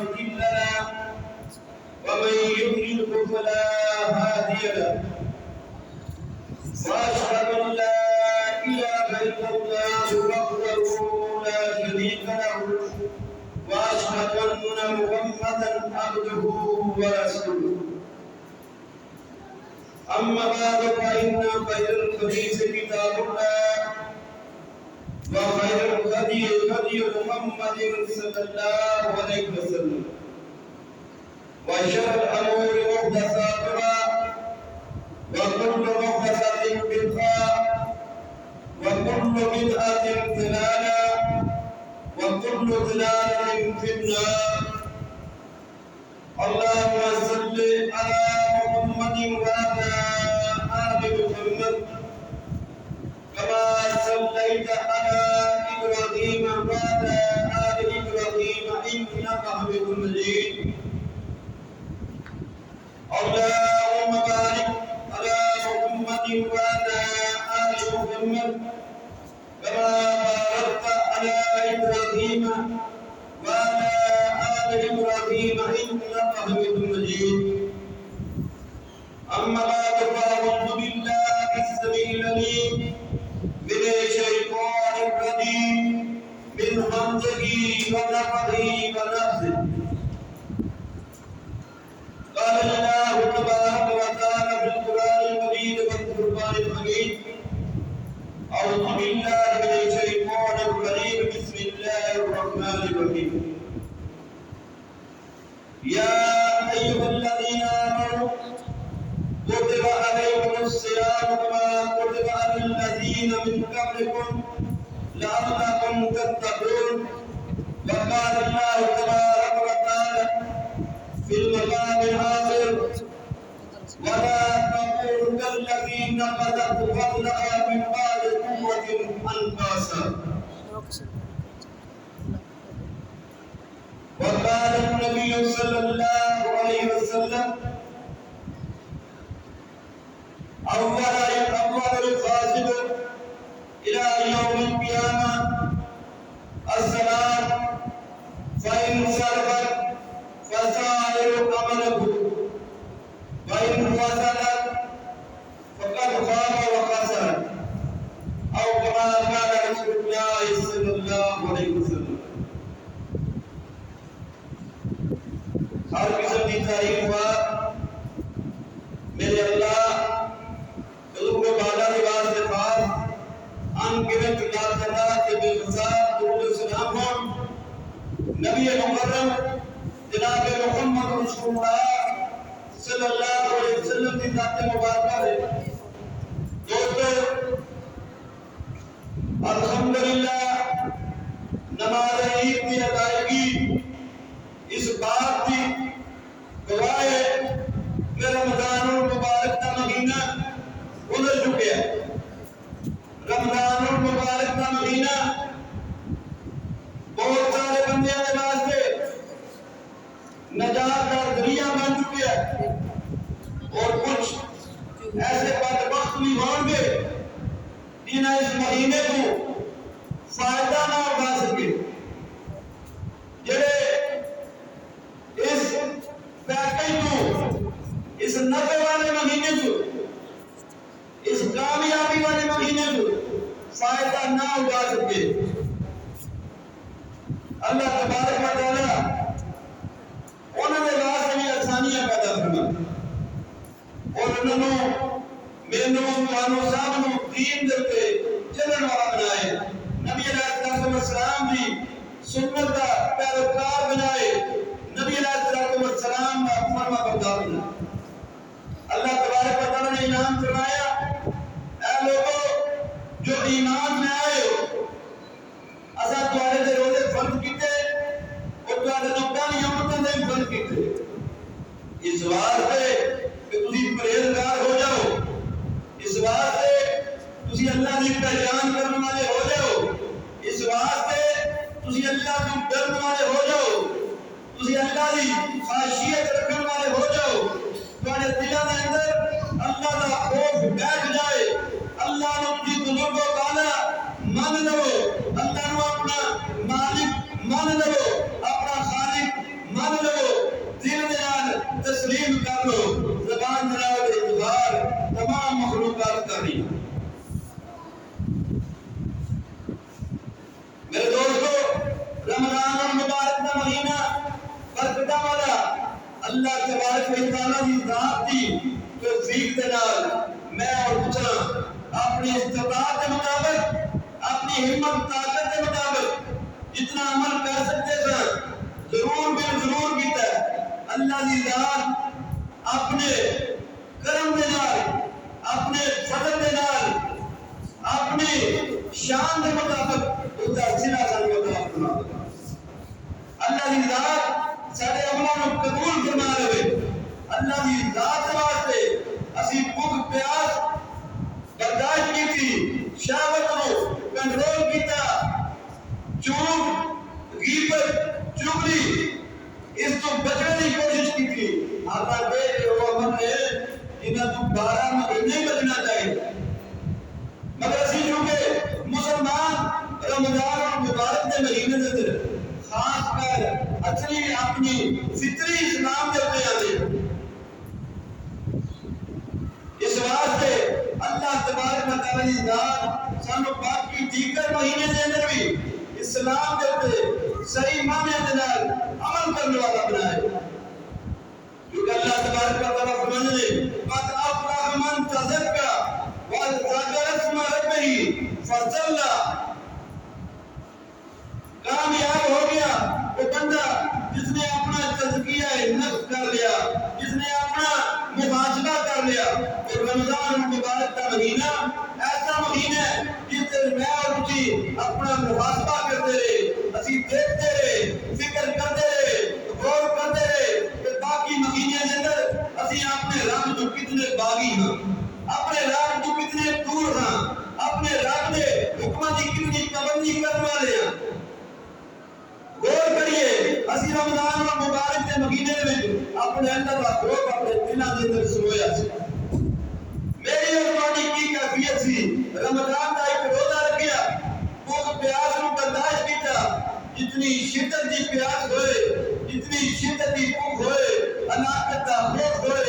مضل له ومن يضلل فلا هادي له واشهد ان لا اله الا الله وحده لا شريك له واشهد ان محمدا عبده ورسوله اما بعد فان خير الحديث كتاب الله وخير الهدي هدي محمد صلى الله عليه وسلم وشر الامور محدثاتها وكل محدثة بدعة وكل بدعة ضلالة وكل ضلالة في النار اللهم صل على محمد وعلى آل محمد كما صليت على إبراهيم وعلى آل إبراهيم إنك حميد مجيد اللهم بارك على محمد وعلى آل محمد كما باركت على إبراهيم وعلى آل إبراهيم إنك حميد مجيد أما بعد فأعوذ بالله السميع العليم من الشيطان الرجيم من همزه ونفخه ونفثه قال الله تبارك وتعالى في القرآن المجيد والفرقان الحميد أعوذ بالله من الشيطان الرجيم بسم الله الرحمن الرحيم يا أيها الذين آمنوا كتب عليكم الصيام كما كتب على الذين من قبلكم لعلكم تتقون وقال الله تبارك وتعالى في المقام الآخر ولا تكونوا كالذين نقضوا غزلها من بعد قوة أنكاسا وقال النبي صلى الله عليه وسلم أول الفاسد إلى يوم القيامة الصلاة فإن سرقت فسائر عمله وإن فسدت فقد خاب وخسر أو كما قال رسول الله صلى الله عليه وسلم ہر قسم کی تعریف ہوا میرے اللہ قلوب کو بالا نواز سے خاص ان گنت اللہ تعالیٰ کے بے مثال درود و سلام ہو نبی مکرم جناب محمد رسول اللہ صلی اللہ علیہ وسلم کی ذات مبارکہ ہے دوستو الحمدللہ نماز عید کی ادائیگی اس بات کی گواہ ہے کہ رمضان المبارک کا مہینہ گزر چکے ہیں رمضان المبارک کا مہینہ بہت سارے بندے کے واسطے نجات کا ذریعہ بن چکے ہیں اور کچھ ایسے بدبخت بھی ہوں گے جنہیں اس مہینے کو فائدہ نہ اٹھا سکے جڑے اس پیکج کو اس نفع والے مہینے کو اس کامیابی والے مہینے کو فائدہ نہ اٹھا سکے اللہ تبارک و تعالی انہوں نے واسطے بھی آسانیاں پیدا فرما اور انہوں نے مینوں توانوں سب نو دین دے تے چلن والا بنائے نبی علیہ السلام دی سنت دا پیروکار بنائے نبی علیہ السلام کا فرما بردار بنائے اللہ تبارک و تعالی نے انعام فرمایا اے لوگو جو ایمان میں آئے ہو اسا تمہارے دے روزے فرض کیتے اور تمہارے دکان یومتاں دے فرض کیتے اس واسطے کہ تسی پرہیزگار ہو جاؤ اس واسطے تسی اللہ کی پہچان کرنے والے ہو جاؤ اس واسطے تسی اللہ کو ڈرنے والے ہو جاؤ تسی اللہ کی خاشیت رکھنے والے ہو جاؤ تمہارے دلوں کے اندر اللہ کا خوف بیٹھ جائے اللہ نے کی بزرگوں تعالی مان لو اللہ نے اپنا مالک مان لو اپنا خالق مان اللہ تبارک و تعالیٰ کی ذات کی توفیق دے نال میں اور پوچھنا اپنی استطاعت کے مطابق اپنی ہمت طاقت کے مطابق جتنا عمل کر سکتے سن ضرور کیتا ہے۔ اللہ کی ذات اپنے کرم دے نال اپنے فضل دے نال اپنی شان کے مطابق اس کا سلا سانو عطا فرما دے۔ اللہ کی ذات سارے عملوں کو قبول فرما لے۔ اللہ کی ذات واسطے اسی بھوک پیاس برداشت کی تھی، شہوت کو کنٹرول کیتا، جھوٹ غیبت چغلی اس تو بچنے کی کوشش کی تھی۔ آپ دیکھ وہ عمل ہے جنہیں تو 12 مہینے بچنا چاہیے، مگر اسی چونکہ مسلمان رمضان اور مبارک کے مہینے میں خاص کر اصلی اپنی فطری اسلام کے اپنے آتے، اس واسطے اللہ تبارک و تعالی کی ذات سانو باقی دیگر مہینے دے اندر بھی اسلام کے اوپر صحیح معنی دے نال عمل کرنے والا بنائے، کیونکہ اللہ تبارک و تعالی فرماتے ہیں قد افلح من تزکا وذکر اسم ربہ فصلی، کامیاب ہو گیا وہ بندہ جس نے اپنا تزکیہ نفس کر لیا، جس نے اپنا محاسبہ کر لیا۔ اور رمضان مبارک کا مہینہ ایسا مہینہ ہے جس سے میں اور تسی اپنا محاسبہ کرتے رہے، اسی دیکھتے رہے، فکر کرتے رہے، غور کرتے رہے کہ باقی مہینے کے اندر اسی اپنے رب تو کتنے باغی ہیں، اپنے رب تو کتنے دور ہیں، اپنے رب کے حکموں کی کتنی پابندی کرنے والے ہیں۔ غور کریے اسی رمضان اور مبارک کے مہینے میں اپنے اندر کا خوف اپنے دلوں کے اندر سویا سی۔ میری اور تمہاری کی کیفیت سی؟ رمضان کا ایک روزہ رکھیا، بھوک پیاس کو برداشت کیتا، جتنی شدت کی پیاس ہوئے، جتنی شدت کی بھوک ہوئے، ہلاکت کا خوف ہوئے،